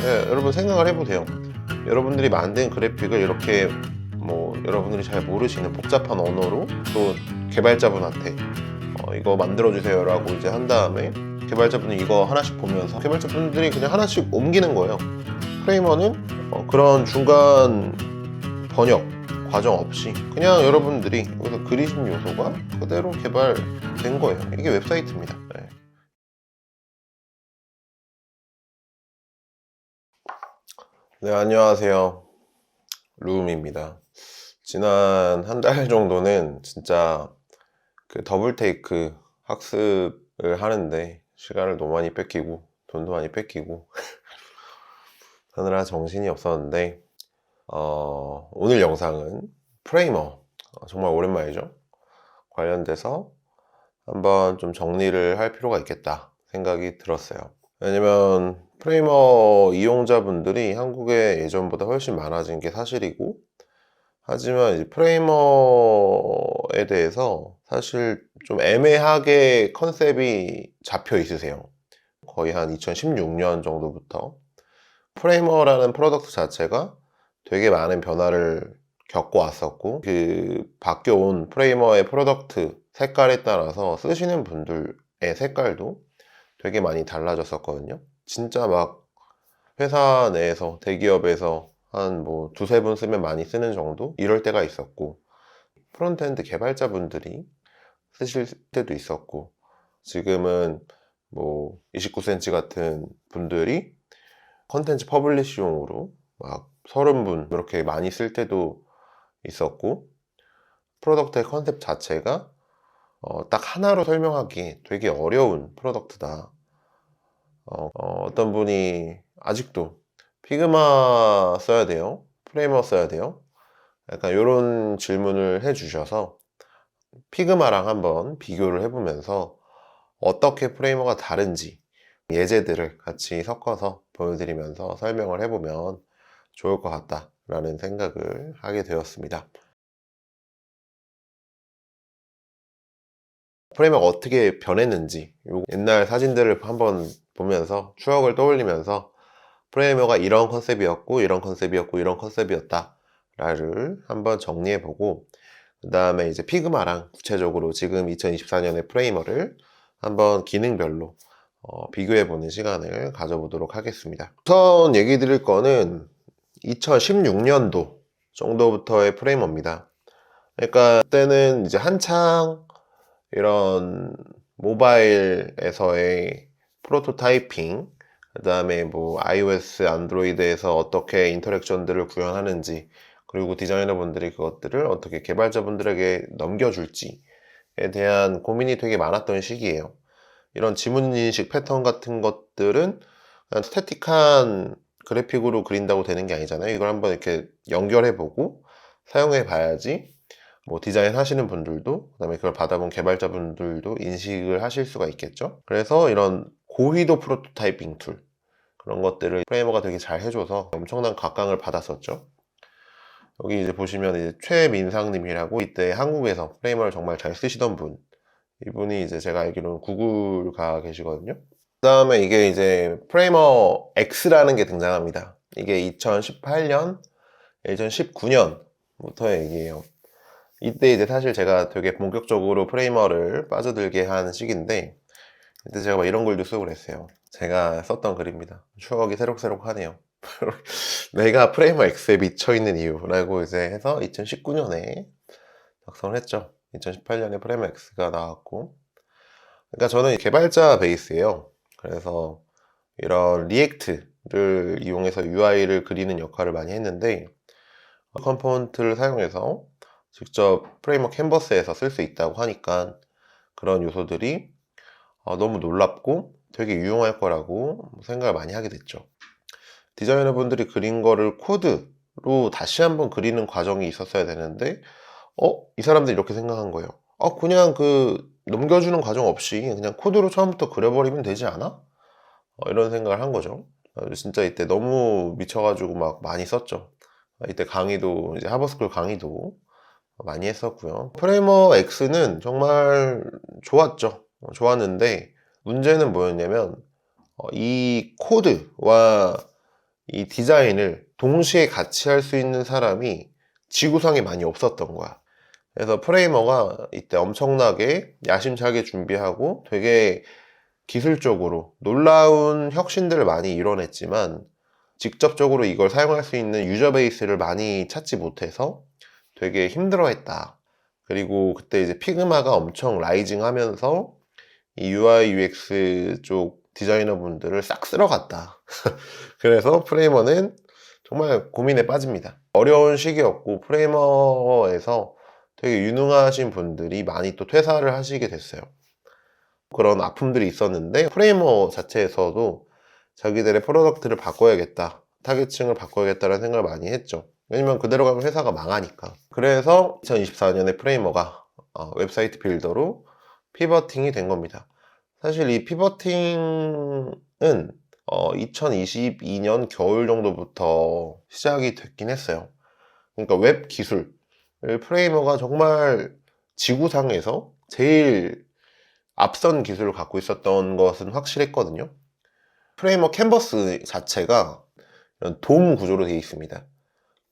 여러분 생각을 해보세요. 여러분들이 만든 그래픽을 이렇게 여러분들이 잘 모르시는 복잡한 언어로 또 개발자분한테 이거 만들어주세요 라고 이제 한 다음에 개발자분이 이거 하나씩 보면서 개발자분들이 그냥 하나씩 옮기는 거예요. 프레이머는 그런 중간 번역 과정 없이 그냥 여러분들이 여기서 그리신 요소가 그대로 개발된 거예요. 이게 웹사이트입니다. 네. 네, 안녕하세요. 루음입니다. 지난 한 달 정도는 진짜 그 더블 테이크 학습을 하는데 시간을 너무 많이 뺏기고 돈도 많이 뺏기고 하느라 정신이 없었는데 오늘 영상은 프레이머 정말 오랜만이죠. 관련돼서 한번 좀 정리를 할 필요가 있겠다 생각이 들었어요. 왜냐면 프레이머 이용자분들이 한국에 예전보다 훨씬 많아진 게 사실이고, 하지만 이제 프레이머에 대해서 사실 좀 애매하게 컨셉이 잡혀 있으세요. 거의 한 2016년 정도부터 프레이머라는 프로덕트 자체가 되게 많은 변화를 겪고 왔었고, 그 바뀌어온 프레이머의 프로덕트 색깔에 따라서 쓰시는 분들의 색깔도 되게 많이 달라졌었거든요. 진짜 막 회사 내에서 대기업에서 한 두세 분 쓰면 많이 쓰는 정도? 이럴 때가 있었고, 프론트엔드 개발자분들이 쓰실 때도 있었고, 지금은 29cm 같은 분들이 컨텐츠 퍼블리시용으로 막 30분 이렇게 많이 쓸 때도 있었고, 프로덕트의 컨셉 자체가 딱 하나로 설명하기 되게 어려운 프로덕트다. 어떤 분이 아직도 피그마 써야 돼요? 프레이머 써야 돼요? 약간 이런 질문을 해주셔서 피그마랑 한번 비교를 해보면서 어떻게 프레이머가 다른지 예제들을 같이 섞어서 보여드리면서 설명을 해보면 좋을 것 같다라는 생각을 하게 되었습니다. 프레이머가 어떻게 변했는지 옛날 사진들을 한번 보면서 추억을 떠올리면서 프레이머가 이런 컨셉이었고 이런 컨셉이었고 이런 컨셉이었다 를 한번 정리해보고, 그 다음에 이제 피그마랑 구체적으로 지금 2024년의 프레이머를 한번 기능별로 비교해보는 시간을 가져보도록 하겠습니다. 우선 얘기 드릴 거는 2016년도 정도부터의 프레이머입니다. 그러니까 그때는 이제 한창 이런 모바일에서의 프로토타이핑, 그 다음에 iOS, 안드로이드에서 어떻게 인터랙션들을 구현하는지, 그리고 디자이너분들이 그것들을 어떻게 개발자분들에게 넘겨줄지에 대한 고민이 되게 많았던 시기예요. 이런 지문인식 패턴 같은 것들은 그냥 스태틱한 그래픽으로 그린다고 되는 게 아니잖아요. 이걸 한번 이렇게 연결해보고 사용해 봐야지 디자인 하시는 분들도, 그 다음에 그걸 받아본 개발자분들도 인식을 하실 수가 있겠죠. 그래서 이런 고휘도 프로토타이핑 툴, 그런 것들을 프레이머가 되게 잘 해줘서 엄청난 각광을 받았었죠. 여기 이제 보시면 이제 최민상님이라고 이때 한국에서 프레이머를 정말 잘 쓰시던 분, 이분이 이제 제가 알기로는 구글 가 계시거든요. 그 다음에 이게 이제 프레이머 X라는 게 등장합니다. 이게 2018년, 2019년부터의 얘기예요. 이때 이제 사실 제가 되게 본격적으로 프레이머를 빠져들게 한 시기인데, 이때 제가 막 이런 글도 쓰고 그랬어요. 제가 썼던 글입니다. 추억이 새록새록하네요. 내가 프레이머 X에 미쳐있는 이유라고 이제 해서 2019년에 작성을 했죠. 2018년에 프레이머 X가 나왔고, 그러니까 저는 개발자 베이스예요. 그래서 이런 리액트를 이용해서 UI를 그리는 역할을 많이 했는데, 컴포넌트를 사용해서 직접 프레이머 캔버스에서 쓸 수 있다고 하니까 그런 요소들이 너무 놀랍고 되게 유용할 거라고 생각을 많이 하게 됐죠. 디자이너분들이 그린 거를 코드로 다시 한번 그리는 과정이 있었어야 되는데 이 사람들이 이렇게 생각한 거예요. 그냥 넘겨주는 과정 없이 그냥 코드로 처음부터 그려버리면 되지 않아? 이런 생각을 한 거죠. 진짜 이때 너무 미쳐가지고 막 많이 썼죠. 이때 강의도 이제 하버스쿨 강의도 많이 했었고요. 프레이머 X는 정말 좋았죠. 좋았는데 문제는 뭐였냐면 이 코드와 이 디자인을 동시에 같이 할 수 있는 사람이 지구상에 많이 없었던 거야. 그래서 프레이머가 이때 엄청나게 야심차게 준비하고 되게 기술적으로 놀라운 혁신들을 많이 이뤄냈지만 직접적으로 이걸 사용할 수 있는 유저 베이스를 많이 찾지 못해서 되게 힘들어했다. 그리고 그때 이제 피그마가 엄청 라이징 하면서 이 UI UX 쪽 디자이너 분들을 싹 쓸어갔다. 그래서 프레이머는 정말 고민에 빠집니다. 어려운 시기였고 프레이머에서 되게 유능하신 분들이 많이 또 퇴사를 하시게 됐어요. 그런 아픔들이 있었는데 프레이머 자체에서도 자기들의 프로덕트를 바꿔야겠다, 타겟층을 바꿔야겠다는 생각을 많이 했죠. 왜냐면 그대로 가면 회사가 망하니까. 그래서 2024년에 프레이머가 웹사이트 빌더로 피버팅이 된 겁니다. 사실 이 피버팅은 2022년 겨울 정도부터 시작이 됐긴 했어요. 그러니까 웹 기술, 프레이머가 정말 지구상에서 제일 앞선 기술을 갖고 있었던 것은 확실했거든요. 프레이머 캔버스 자체가 이런 돔 구조로 되어 있습니다.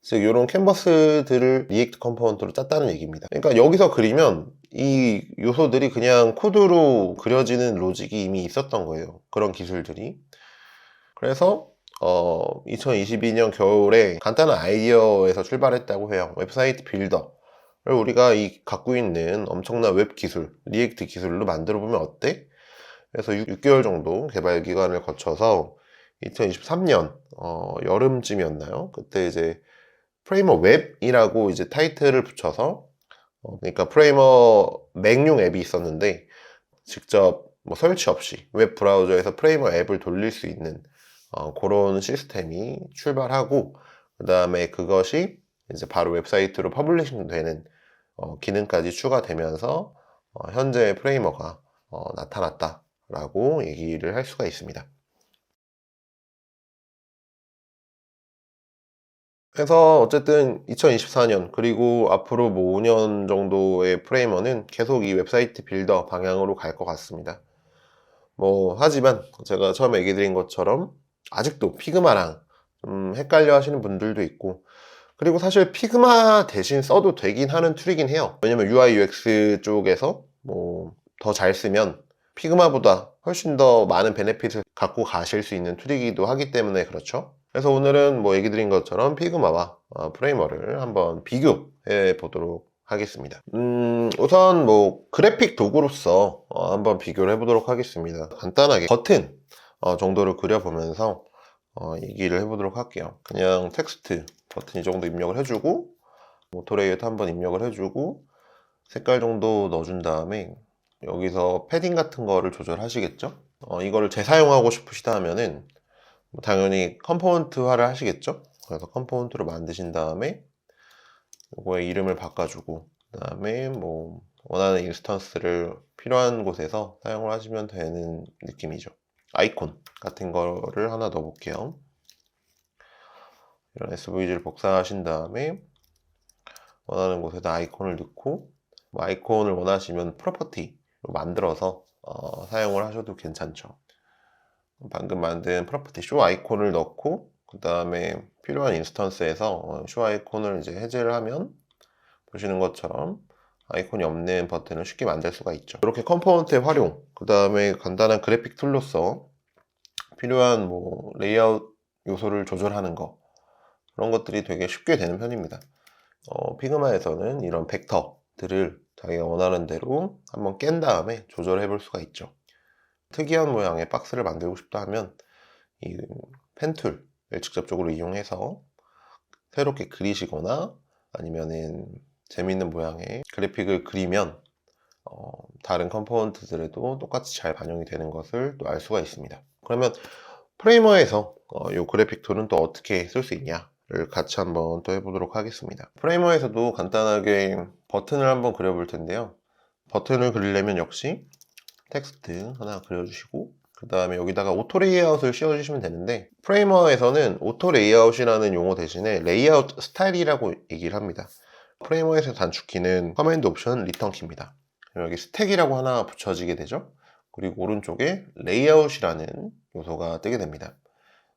즉 이런 캔버스들을 리액트 컴포넌트로 짰다는 얘기입니다. 그러니까 여기서 그리면 이 요소들이 그냥 코드로 그려지는 로직이 이미 있었던 거예요. 그런 기술들이. 그래서 2022년 겨울에 간단한 아이디어에서 출발했다고 해요. 웹사이트 빌더를 우리가 이 갖고 있는 엄청난 웹 기술, 리액트 기술로 만들어 보면 어때? 그래서 6개월 정도 개발 기간을 거쳐서 2023년 여름쯤이었나요? 그때 이제 프레이머 웹이라고 이제 타이틀을 붙여서 그러니까 프레이머 맥용 앱이 있었는데 직접 뭐 설치 없이 웹 브라우저에서 프레이머 앱을 돌릴 수 있는 그런 시스템이 출발하고, 그 다음에 그것이 이제 바로 웹사이트로 퍼블리싱 되는 기능까지 추가되면서 현재 프레이머가 나타났다라고 얘기를 할 수가 있습니다. 그래서 어쨌든 2024년 그리고 앞으로 뭐 5년 정도의 프레이머는 계속 이 웹사이트 빌더 방향으로 갈 것 같습니다. 뭐 하지만 제가 처음에 얘기 드린 것처럼 아직도 피그마랑 좀 헷갈려 하시는 분들도 있고, 그리고 사실 피그마 대신 써도 되긴 하는 툴이긴 해요. 왜냐면 UI UX 쪽에서 뭐 더 잘 쓰면 피그마보다 훨씬 더 많은 베네핏을 갖고 가실 수 있는 툴이기도 하기 때문에 그렇죠. 그래서 오늘은 뭐 얘기 드린 것처럼 피그마와 프레이머를 한번 비교해 보도록 하겠습니다. 우선 뭐 그래픽 도구로서 한번 비교를 해보도록 하겠습니다. 간단하게 버튼 정도를 그려보면서 얘기를 해보도록 할게요. 그냥 텍스트 버튼 이 정도 입력을 해주고 오토레이어도 한번 입력을 해주고 색깔 정도 넣어준 다음에 여기서 패딩 같은 거를 조절하시겠죠. 이거를 재사용하고 싶으시다 하면은 당연히 컴포넌트화를 하시겠죠. 그래서 컴포넌트로 만드신 다음에 이거의 이름을 바꿔주고, 그 다음에 뭐 원하는 인스턴스를 필요한 곳에서 사용을 하시면 되는 느낌이죠. 아이콘 같은 거를 하나 넣어 볼게요. 이런 SVG를 복사하신 다음에 원하는 곳에다 아이콘을 넣고, 뭐 아이콘을 원하시면 프로퍼티로 만들어서 사용을 하셔도 괜찮죠. 방금 만든 프로퍼티 쇼 아이콘을 넣고, 그 다음에 필요한 인스턴스에서 쇼 아이콘을 이제 해제를 하면 보시는 것처럼 아이콘이 없는 버튼을 쉽게 만들 수가 있죠. 이렇게 컴포넌트의 활용, 그 다음에 간단한 그래픽 툴로서 필요한 뭐 레이아웃 요소를 조절하는 거, 그런 것들이 되게 쉽게 되는 편입니다. 피그마에서는 이런 벡터들을 자기가 원하는 대로 한번 깬 다음에 조절해 볼 수가 있죠. 특이한 모양의 박스를 만들고 싶다 하면 이 펜툴을 직접적으로 이용해서 새롭게 그리시거나 아니면은 재밌는 모양의 그래픽을 그리면 다른 컴포넌트들에도 똑같이 잘 반영이 되는 것을 또 알 수가 있습니다. 그러면 프레이머에서 이 그래픽 툴은 또 어떻게 쓸 수 있냐를 같이 한번 또 해보도록 하겠습니다. 프레이머에서도 간단하게 버튼을 한번 그려볼 텐데요. 버튼을 그리려면 역시 텍스트 하나 그려주시고, 그 다음에 여기다가 오토 레이아웃을 씌워주시면 되는데, 프레이머에서는 오토 레이아웃이라는 용어 대신에 레이아웃 스타일이라고 얘기를 합니다. 프레이머에서 단축키는 커맨드 옵션 리턴 키입니다. 여기 스택이라고 하나 붙여지게 되죠. 그리고 오른쪽에 레이아웃이라는 요소가 뜨게 됩니다.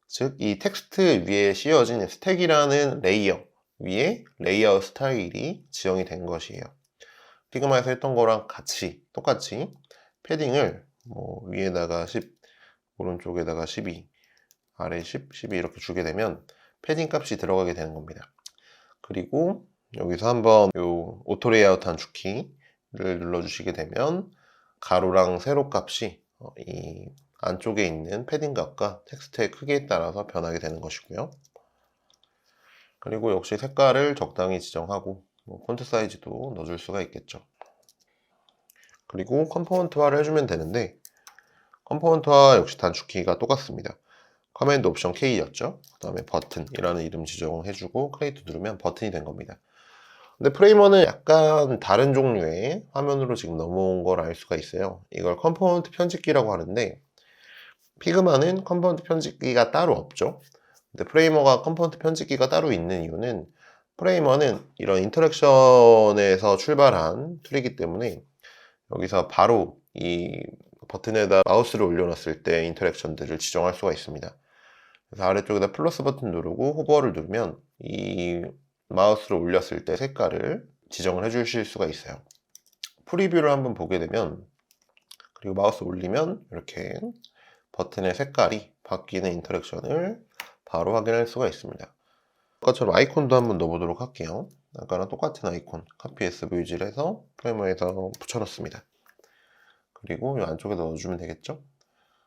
즉 이 텍스트 위에 씌워진 스택이라는 레이어 위에 레이어 스타일이 지정이 된 것이에요. 피그마에서 했던 거랑 똑같이 패딩을 뭐 위에다가 10, 오른쪽에다가 12, 아래 10, 12 이렇게 주게 되면 패딩 값이 들어가게 되는 겁니다. 그리고 여기서 한번 요 오토 레이아웃 단축키를 눌러주시게 되면 가로랑 세로 값이 이 안쪽에 있는 패딩 값과 텍스트의 크기에 따라서 변하게 되는 것이고요. 그리고 역시 색깔을 적당히 지정하고 폰트 사이즈도 넣어줄 수가 있겠죠. 그리고 컴포넌트화를 해주면 되는데 컴포넌트화 역시 단축키가 똑같습니다. 커맨드 옵션 K였죠. 그 다음에 버튼이라는 이름 지정해주고 크리에이트 누르면 버튼이 된 겁니다. 근데 프레이머는 약간 다른 종류의 화면으로 지금 넘어온 걸 알 수가 있어요. 이걸 컴포넌트 편집기라고 하는데 피그마는 컴포넌트 편집기가 따로 없죠. 근데 프레이머가 컴포넌트 편집기가 따로 있는 이유는 프레이머는 이런 인터랙션에서 출발한 툴이기 때문에 여기서 바로 이 버튼에다 마우스를 올려놨을 때 인터랙션들을 지정할 수가 있습니다. 그래서 아래쪽에다 플러스 버튼 누르고 호버를 누르면 이 마우스를 올렸을 때 색깔을 지정을 해 주실 수가 있어요. 프리뷰를 한번 보게 되면 그리고 마우스 올리면 이렇게 버튼의 색깔이 바뀌는 인터랙션을 바로 확인할 수가 있습니다. 아까처럼 아이콘도 한번 넣어보도록 할게요. 아까랑 똑같은 아이콘 카피 SVG를 해서 프레이머에서 붙여넣습니다. 그리고 이 안쪽에 넣어주면 되겠죠.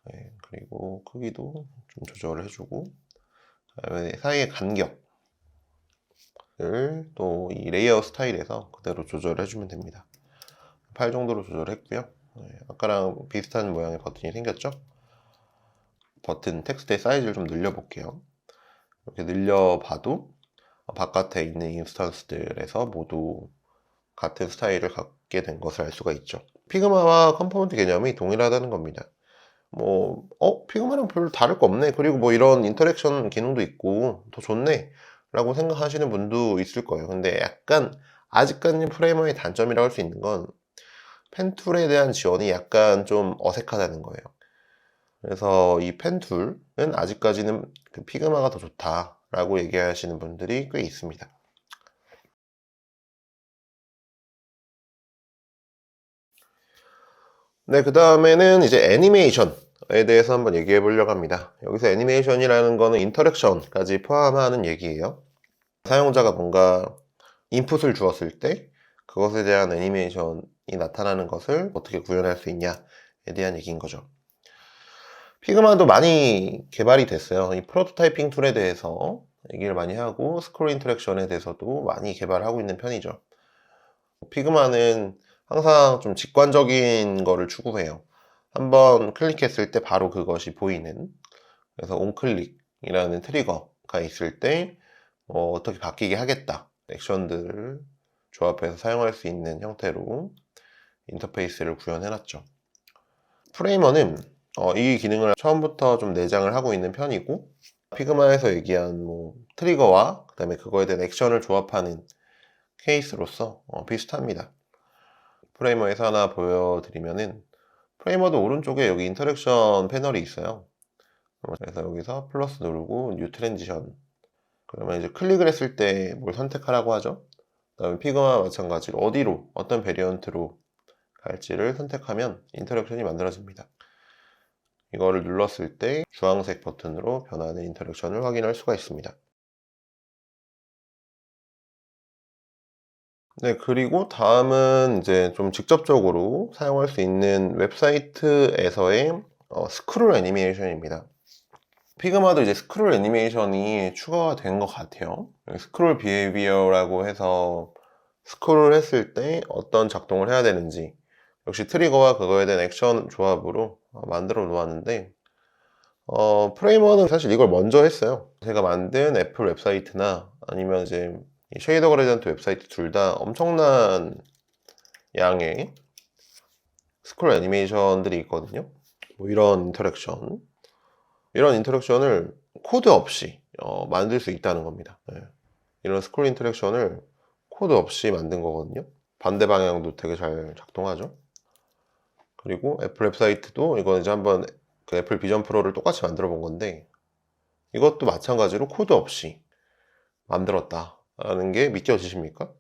네, 그리고 크기도 좀 조절을 해주고 그다음에 사이의 간격을 또 이 레이아웃 스타일에서 그대로 조절을 해주면 됩니다. 8 정도로 조절했고요. 네, 아까랑 비슷한 모양의 버튼이 생겼죠. 버튼 텍스트의 사이즈를 좀 늘려볼게요. 이렇게 늘려봐도 바깥에 있는 인스턴스들에서 모두 같은 스타일을 갖게 된 것을 알 수가 있죠. 피그마와 컴포넌트 개념이 동일하다는 겁니다. 피그마랑 별로 다를 거 없네. 그리고 뭐 이런 인터랙션 기능도 있고 더 좋네. 라고 생각하시는 분도 있을 거예요. 근데 약간 아직까지는 프레이머의 단점이라고 할 수 있는 건 펜툴에 대한 지원이 약간 좀 어색하다는 거예요. 그래서 이 펜툴은 아직까지는 그 피그마가 더 좋다라고 얘기하시는 분들이 꽤 있습니다. 네, 그 다음에는 이제 애니메이션에 대해서 한번 얘기해 보려고 합니다. 여기서 애니메이션이라는 거는 인터랙션까지 포함하는 얘기예요. 사용자가 뭔가 인풋을 주었을 때 그것에 대한 애니메이션이 나타나는 것을 어떻게 구현할 수 있냐에 대한 얘기인 거죠. 피그마도 많이 개발이 됐어요. 이 프로토타이핑 툴에 대해서 얘기를 많이 하고 스크롤 인터랙션에 대해서도 많이 개발하고 있는 편이죠. 피그마는 항상 좀 직관적인 거를 추구해요. 한번 클릭했을 때 바로 그것이 보이는, 그래서 온클릭이라는 트리거가 있을 때 어떻게 바뀌게 하겠다 액션들을 조합해서 사용할 수 있는 형태로 인터페이스를 구현해놨죠. 프레이머는 이 기능을 처음부터 좀 내장을 하고 있는 편이고 피그마에서 얘기한 트리거와 그 다음에 그거에 대한 액션을 조합하는 케이스로서 비슷합니다. 프레이머에서 하나 보여드리면은 프레이머도 오른쪽에 여기 인터랙션 패널이 있어요. 그래서 여기서 플러스 누르고 뉴 트랜지션 그러면 이제 클릭을 했을 때 뭘 선택하라고 하죠. 그 다음에 피그마와 마찬가지로 어떤 베리언트로 갈지를 선택하면 인터랙션이 만들어집니다. 이거를 눌렀을 때 주황색 버튼으로 변하는 인터랙션을 확인할 수가 있습니다. 네, 그리고 다음은 이제 좀 직접적으로 사용할 수 있는 웹사이트에서의 스크롤 애니메이션입니다. 피그마도 이제 스크롤 애니메이션이 추가가 된 것 같아요. 스크롤 비헤이비어라고 해서 스크롤 했을 때 어떤 작동을 해야 되는지 역시 트리거와 그거에 대한 액션 조합으로 만들어 놓았는데 프레이머는 사실 이걸 먼저 했어요. 제가 만든 애플 웹사이트나 아니면 이제 쉐이더 그레디언트 웹사이트 둘 다 엄청난 양의 스크롤 애니메이션들이 있거든요. 이런 인터랙션을 코드 없이 만들 수 있다는 겁니다. 네. 이런 스크롤 인터랙션을 코드 없이 만든 거거든요. 반대 방향도 되게 잘 작동하죠. 그리고 애플 웹사이트도 이건 이제 한번 그 애플 비전 프로를 똑같이 만들어 본 건데 이것도 마찬가지로 코드 없이 만들었다라는 게 믿겨지십니까?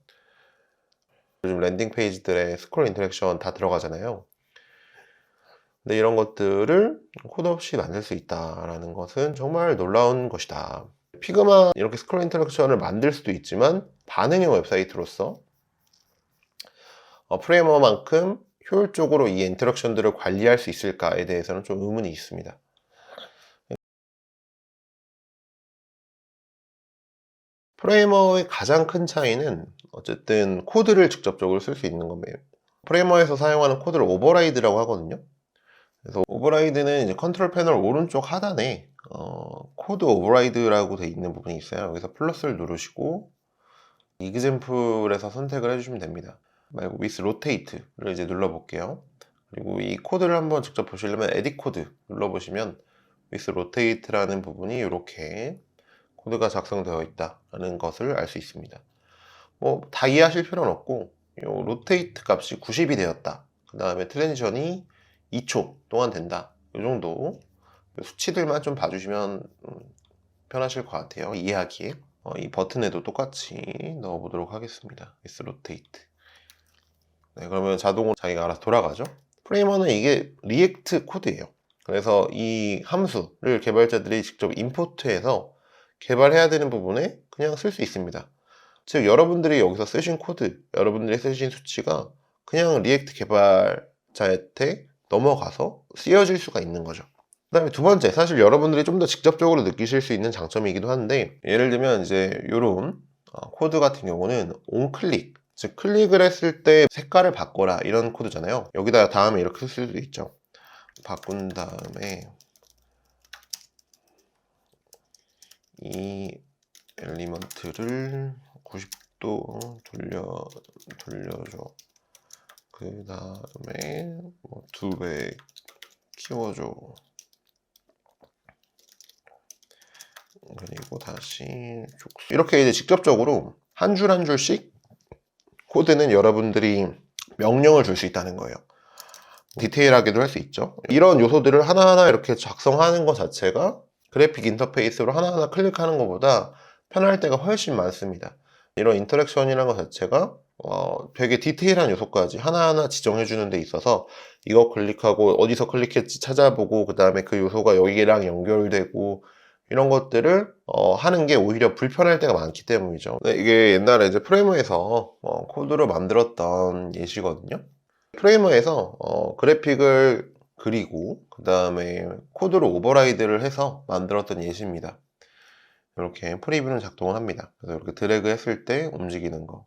요즘 랜딩 페이지들의 스크롤 인터랙션 다 들어가잖아요. 근데 이런 것들을 코드 없이 만들 수 있다라는 것은 정말 놀라운 것이다. 피그마 이렇게 스크롤 인터랙션을 만들 수도 있지만 반응형 웹사이트로서 프레이머만큼 효율적으로 이 인터랙션들을 관리할 수 있을까에 대해서는 좀 의문이 있습니다. 프레이머의 가장 큰 차이는 어쨌든 코드를 직접적으로 쓸 수 있는 겁니다. 프레이머에서 사용하는 코드를 오버라이드라고 하거든요. 그래서 오버라이드는 이제 컨트롤 패널 오른쪽 하단에 코드 오버라이드라고 되어 있는 부분이 있어요. 여기서 플러스를 누르시고 example에서 선택을 해주시면 됩니다. 말고 with rotate를 이제 눌러볼게요. 그리고 이 코드를 한번 직접 보시려면 edit 코드 눌러보시면 with rotate라는 부분이 이렇게 코드가 작성되어 있다는 것을 알 수 있습니다. 뭐 다 이해하실 필요는 없고 이 rotate 값이 90이 되었다. 그 다음에 트랜지션이 2초 동안 된다. 이 정도 수치들만 좀 봐주시면 편하실 것 같아요. 이해하기에. 이 버튼에도 똑같이 넣어보도록 하겠습니다. with rotate. 네, 그러면 자동으로 자기가 알아서 돌아가죠. 프레이머는 이게 리액트 코드예요. 그래서 이 함수를 개발자들이 직접 임포트해서 개발해야 되는 부분에 그냥 쓸 수 있습니다. 즉 여러분들이 여기서 쓰신 코드, 여러분들이 쓰신 수치가 그냥 리액트 개발자한테 넘어가서 쓰여질 수가 있는 거죠. 그 다음에 두 번째, 사실 여러분들이 좀 더 직접적으로 느끼실 수 있는 장점이기도 한데, 예를 들면 이제 이런 코드 같은 경우는 onClick, 즉 클릭을 했을 때 색깔을 바꿔라 이런 코드잖아요. 여기다가 다음에 이렇게 쓸 수도 있죠. 바꾼 다음에 이 엘리먼트를 90도 돌려줘. 그 다음에 뭐 2배 키워줘. 그리고 다시 이렇게 이제 직접적으로 한 줄 한 줄씩 코드는 여러분들이 명령을 줄 수 있다는 거예요. 디테일하게도 할 수 있죠. 이런 요소들을 하나하나 이렇게 작성하는 것 자체가 그래픽 인터페이스로 하나하나 클릭하는 것보다 편할 때가 훨씬 많습니다. 이런 인터랙션이라는 것 자체가 되게 디테일한 요소까지 하나하나 지정해 주는 데 있어서 이거 클릭하고 어디서 클릭했지 찾아보고 그 다음에 그 요소가 여기랑 연결되고 이런 것들을 하는 게 오히려 불편할 때가 많기 때문이죠. 이게 옛날에 이제 프레이머에서 코드로 만들었던 예시거든요. 프레이머에서 그래픽을 그리고 그 다음에 코드로 오버라이드를 해서 만들었던 예시입니다. 이렇게 프리뷰는 작동을 합니다. 그래서 이렇게 드래그 했을 때 움직이는 거.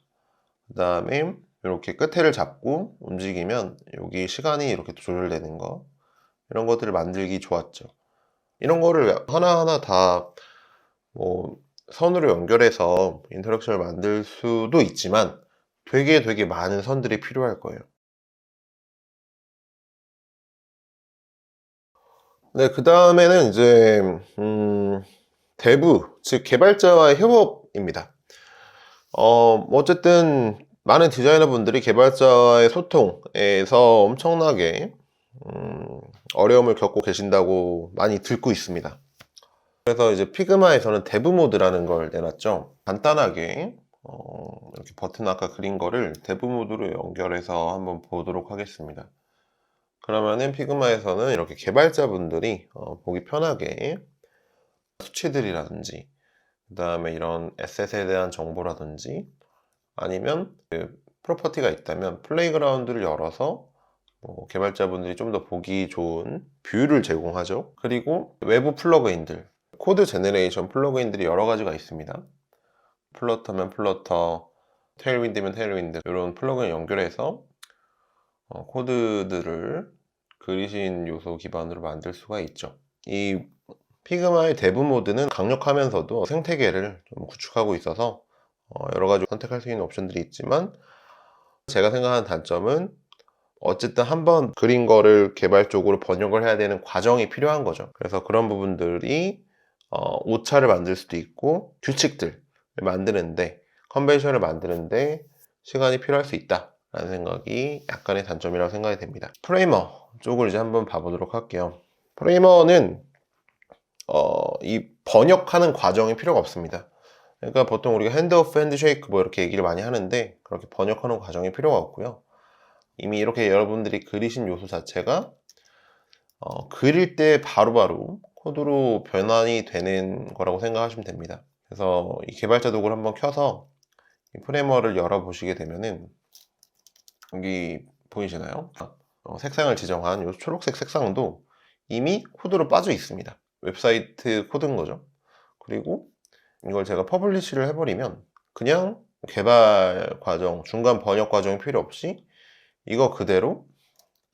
그 다음에 이렇게 끝에를 잡고 움직이면 여기 시간이 이렇게 조절되는 거. 이런 것들을 만들기 좋았죠. 이런 거를 하나하나 다 뭐 선으로 연결해서 인터랙션을 만들 수도 있지만 되게 많은 선들이 필요할 거예요. 네, 그 다음에는 이제 대부, 즉 개발자와의 협업입니다. 어쨌든 많은 디자이너 분들이 개발자와의 소통에서 엄청나게 어려움을 겪고 계신다고 많이 듣고 있습니다. 그래서 이제 피그마에서는 데브 모드라는 걸 내놨죠. 간단하게 이렇게 버튼 아까 그린 거를 데브 모드로 연결해서 한번 보도록 하겠습니다. 그러면은 피그마에서는 이렇게 개발자분들이 보기 편하게 수치들이라든지 그 다음에 이런 에셋에 대한 정보라든지 아니면 그 프로퍼티가 있다면 플레이그라운드를 열어서 개발자분들이 좀 더 보기 좋은 뷰를 제공하죠. 그리고 외부 플러그인들, 코드 제너레이션 플러그인들이 여러 가지가 있습니다. 플러터면 플러터, 테일윈드면 테일윈드 이런 플러그인 연결해서 코드들을 그리신 요소 기반으로 만들 수가 있죠. 이 피그마의 데브 모드는 강력하면서도 생태계를 좀 구축하고 있어서 여러 가지 선택할 수 있는 옵션들이 있지만 제가 생각하는 단점은 어쨌든 한번 그린 거를 개발 쪽으로 번역을 해야 되는 과정이 필요한 거죠. 그래서 그런 부분들이 오차를 만들 수도 있고 규칙들을 만드는데 컨벤션을 만드는데 시간이 필요할 수 있다 라는 생각이 약간의 단점이라고 생각이 됩니다. 프레이머 쪽을 이제 한번 봐보도록 할게요. 프레이머는 이 번역하는 과정이 필요가 없습니다. 그러니까 보통 우리가 핸드오프, 핸드쉐이크 뭐 이렇게 얘기를 많이 하는데 그렇게 번역하는 과정이 필요가 없고요. 이미 이렇게 여러분들이 그리신 요소 자체가 그릴 때 바로바로 코드로 변환이 되는 거라고 생각하시면 됩니다. 그래서 이 개발자 도구를 한번 켜서 이 프레임워크를 열어보시게 되면은 여기 보이시나요? 색상을 지정한 이 초록색 색상도 이미 코드로 빠져 있습니다. 웹사이트 코드인 거죠. 그리고 이걸 제가 퍼블리시를 해버리면 그냥 개발 과정, 중간 번역 과정이 필요 없이 이거 그대로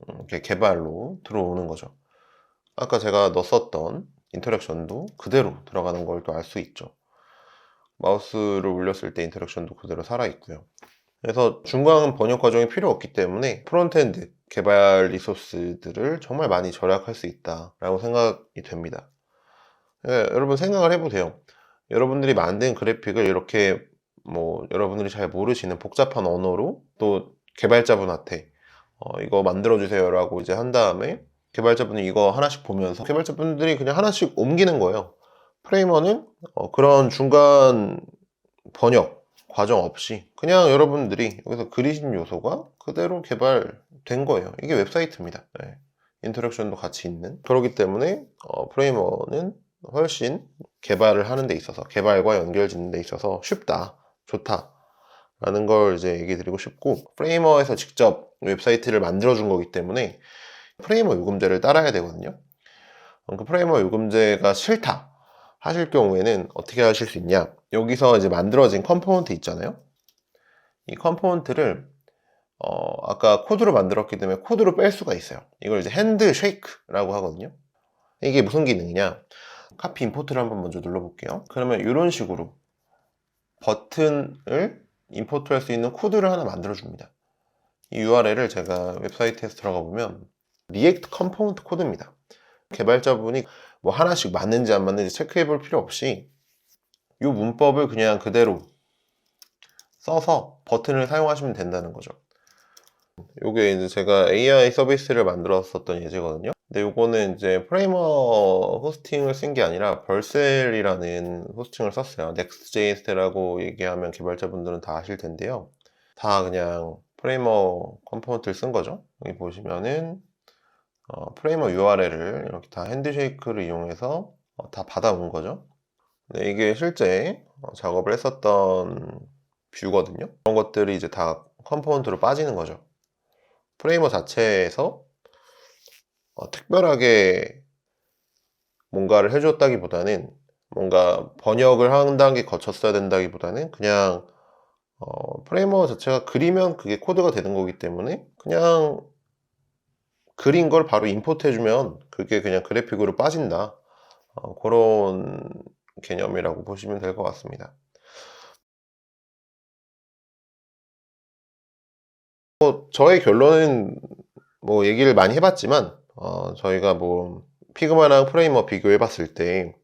이렇게 개발로 들어오는 거죠. 아까 제가 넣었었던 인터랙션도 그대로 들어가는 걸 또 알 수 있죠. 마우스를 올렸을 때 인터랙션도 그대로 살아있고요. 그래서 중간 번역 과정이 필요 없기 때문에 프론트엔드 개발 리소스들을 정말 많이 절약할 수 있다라고 생각이 됩니다. 여러분 생각을 해보세요. 여러분들이 만든 그래픽을 이렇게 뭐 여러분들이 잘 모르시는 복잡한 언어로 또 개발자분한테 이거 만들어주세요 라고 이제 한 다음에 개발자분이 이거 하나씩 보면서 개발자분들이 그냥 하나씩 옮기는 거예요. 프레이머는 그런 중간 번역 과정 없이 그냥 여러분들이 여기서 그리신 요소가 그대로 개발된 거예요. 이게 웹사이트입니다. 네. 인터랙션도 같이 있는. 그렇기 때문에 프레이머는 훨씬 개발을 하는 데 있어서 개발과 연결 짓는 데 있어서 쉽다, 좋다 라는 걸 이제 얘기 드리고 싶고, 프레이머에서 직접 웹사이트를 만들어 준 거기 때문에 프레이머 요금제를 따라야 되거든요. 그 프레이머 요금제가 싫다 하실 경우에는 어떻게 하실 수 있냐, 여기서 이제 만들어진 컴포넌트 있잖아요. 이 컴포넌트를 아까 코드로 만들었기 때문에 코드로 뺄 수가 있어요. 이걸 이제 핸드 쉐이크라고 하거든요. 이게 무슨 기능이냐, 카피 임포트를 한번 먼저 눌러볼게요. 그러면 이런 식으로 버튼을 임포트 할 수 있는 코드를 하나 만들어 줍니다. 이 URL을 제가 웹사이트에서 들어가 보면 리액트 컴포넌트 코드입니다. 개발자분이 뭐 하나씩 맞는지 안 맞는지 체크해 볼 필요 없이 이 문법을 그냥 그대로 써서 버튼을 사용하시면 된다는 거죠. 요게 이제 제가 AI 서비스를 만들었었던 예제거든요. 근데 요거는 이제 프레이머 호스팅을 쓴 게 아니라 벌셀이라는 호스팅을 썼어요. Next.js라고 얘기하면 개발자분들은 다 아실 텐데요. 다 그냥 프레이머 컴포넌트를 쓴 거죠. 여기 보시면은 프레이머 URL을 이렇게 다 핸드쉐이크를 이용해서 다 받아온 거죠. 네, 이게 실제 작업을 했었던 뷰거든요. 그런 것들이 이제 다 컴포넌트로 빠지는 거죠. 프레이머 자체에서 특별하게 뭔가를 해줬다기보다는, 뭔가 번역을 한 단계 거쳤어야 된다기보다는 그냥 프레이머 자체가 그리면 그게 코드가 되는 거기 때문에 그냥 그린 걸 바로 임포트 해주면 그게 그냥 그래픽으로 빠진다, 그런 개념이라고 보시면 될 것 같습니다. 저의 결론은 뭐 얘기를 많이 해봤지만 저희가 뭐 피그마랑 프레이머 비교해 봤을 때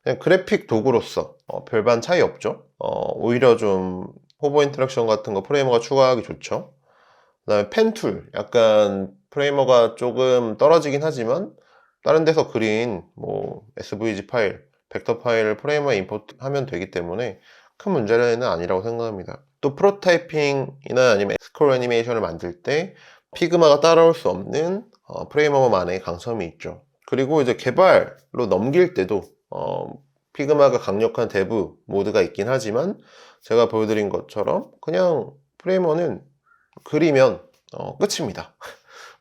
그냥 그래픽 도구로서 별반 차이 없죠. 오히려 좀 호버 인터랙션 같은 거 프레이머가 추가하기 좋죠. 그 다음에 펜툴, 약간 프레이머가 조금 떨어지긴 하지만 다른 데서 그린 뭐 SVG 파일, 벡터 파일을 프레이머에 임포트 하면 되기 때문에 큰 문제는 아니라고 생각합니다. 또 프로타이핑이나 아니면 스크롤 애니메이션을 만들 때 피그마가 따라올 수 없는 프레이머만의 강점이 있죠. 그리고 이제 개발로 넘길 때도 피그마가 강력한 데브 모드가 있긴 하지만 제가 보여드린 것처럼 그냥 프레이머는 그리면 끝입니다.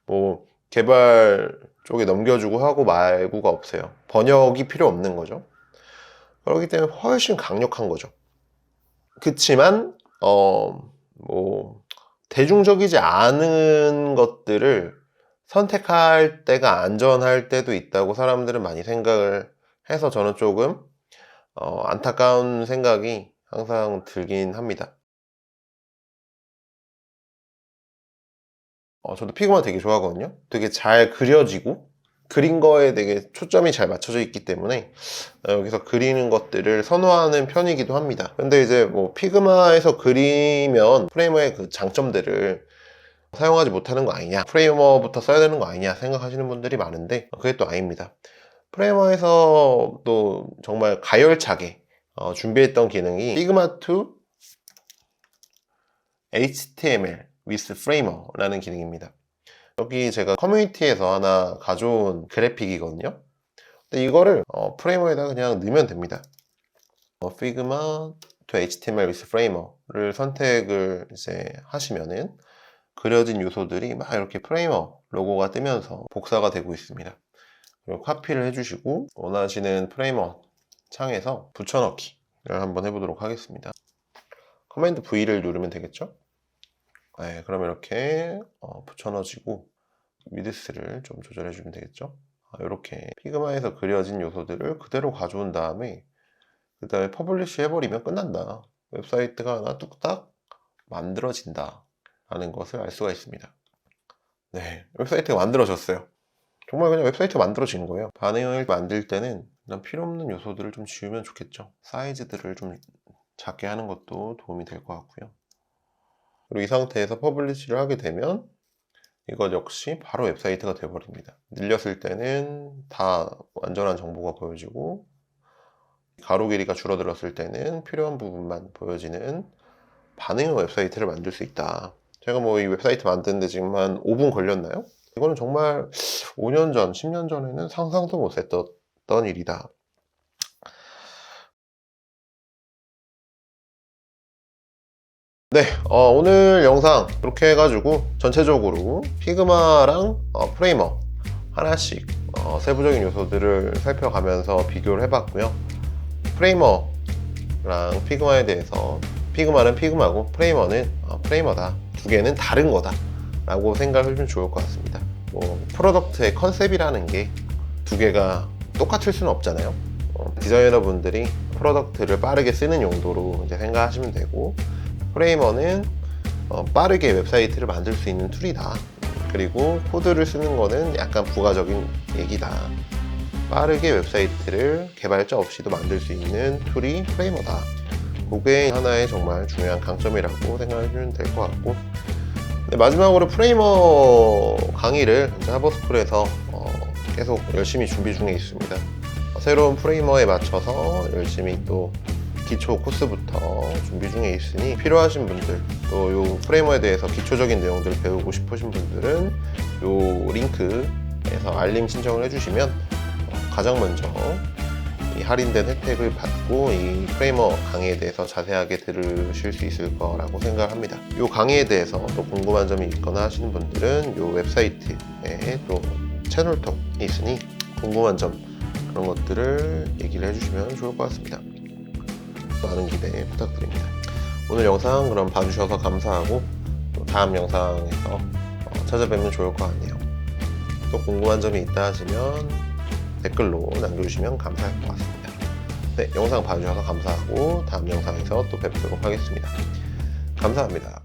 뭐 개발 쪽에 넘겨주고 하고 말고가 없어요. 번역이 필요 없는 거죠. 그렇기 때문에 훨씬 강력한 거죠. 그치만 뭐 대중적이지 않은 것들을 선택할 때가 안전할 때도 있다고 사람들은 많이 생각을 해서 저는 조금 안타까운 생각이 항상 들긴 합니다. 저도 피그마 되게 좋아하거든요. 되게 잘 그려지고 그린 거에 되게 초점이 잘 맞춰져 있기 때문에 여기서 그리는 것들을 선호하는 편이기도 합니다. 근데 이제 뭐 피그마에서 그리면 프레이머의 그 장점들을 사용하지 못하는 거 아니냐, 프레이머부터 써야 되는 거 아니냐 생각하시는 분들이 많은데 그게 또 아닙니다. 프레이머에서 또 정말 가열차게 준비했던 기능이 피그마2 HTML with Framer라는 기능입니다. 여기 제가 커뮤니티에서 하나 가져온 그래픽이거든요. 근데 이거를 프레이머에다 그냥 넣으면 됩니다. 피그마 to HTML with Framer를 선택을 이제 하시면은 그려진 요소들이 막 이렇게 프레이머 로고가 뜨면서 복사가 되고 있습니다. 그리고 카피를 해주시고 원하시는 프레이머 창에서 붙여넣기를 한번 해보도록 하겠습니다. 커맨드 V를 누르면 되겠죠? 네, 그러면 이렇게 붙여넣어지고 위드스를 좀 조절해주면 되겠죠? 이렇게 피그마에서 그려진 요소들을 그대로 가져온 다음에 그 다음에 퍼블리시 해버리면 끝난다. 웹사이트가 하나 뚝딱 만들어진다 라는 것을 알 수가 있습니다. 네, 웹사이트가 만들어졌어요. 정말 그냥 웹사이트가 만들어진 거예요. 반응을 만들 때는 그냥 필요없는 요소들을 좀 지우면 좋겠죠. 사이즈들을 좀 작게 하는 것도 도움이 될 것 같고요. 그리고 이 상태에서 퍼블리시를 하게 되면 이것 역시 바로 웹사이트가 되어버립니다. 늘렸을 때는 다 완전한 정보가 보여지고 가로 길이가 줄어들었을 때는 필요한 부분만 보여지는 반응형 웹사이트를 만들 수 있다. 제가 뭐 이 웹사이트 만드는데 지금 한 5분 걸렸나요? 이거는 정말 5년 전, 10년 전에는 상상도 못 했던 일이다. 네, 오늘 영상 이렇게 해가지고 전체적으로 피그마랑 프레이머 하나씩 세부적인 요소들을 살펴가면서 비교를 해봤고요. 프레이머랑 피그마에 대해서 피그마는 피그마고 프레이머는 프레이머다. 두 개는 다른 거다 라고 생각을 해주면 좋을 것 같습니다. 뭐 프로덕트의 컨셉이라는 게 두 개가 똑같을 수는 없잖아요. 디자이너분들이 프로덕트를 빠르게 쓰는 용도로 이제 생각하시면 되고, 프레이머는 빠르게 웹사이트를 만들 수 있는 툴이다. 그리고 코드를 쓰는 거는 약간 부가적인 얘기다. 빠르게 웹사이트를 개발자 없이도 만들 수 있는 툴이 프레이머다. 그게 하나의 정말 중요한 강점이라고 생각해주면 될 것 같고, 네, 마지막으로 프레이머 강의를 하버스쿨에서 계속 열심히 준비 중에 있습니다. 새로운 프레이머에 맞춰서 열심히 또 기초 코스부터 준비 중에 있으니 필요하신 분들, 또 요 프레이머에 대해서 기초적인 내용들을 배우고 싶으신 분들은 요 링크에서 알림 신청을 해주시면 가장 먼저 이 할인된 혜택을 받고 이 프레이머 강의에 대해서 자세하게 들으실 수 있을 거라고 생각합니다. 이 강의에 대해서 또 궁금한 점이 있거나 하시는 분들은 이 웹사이트에 또 채널톡이 있으니 궁금한 점 그런 것들을 얘기를 해주시면 좋을 것 같습니다. 많은 기대 부탁드립니다. 오늘 영상 그럼 봐주셔서 감사하고 또 다음 영상에서 찾아뵈면 좋을 것 같네요. 또 궁금한 점이 있다 하시면 댓글로 남겨주시면 감사할 것 같습니다. 네, 영상 봐주셔서 감사하고 다음 영상에서 또 뵙도록 하겠습니다. 감사합니다.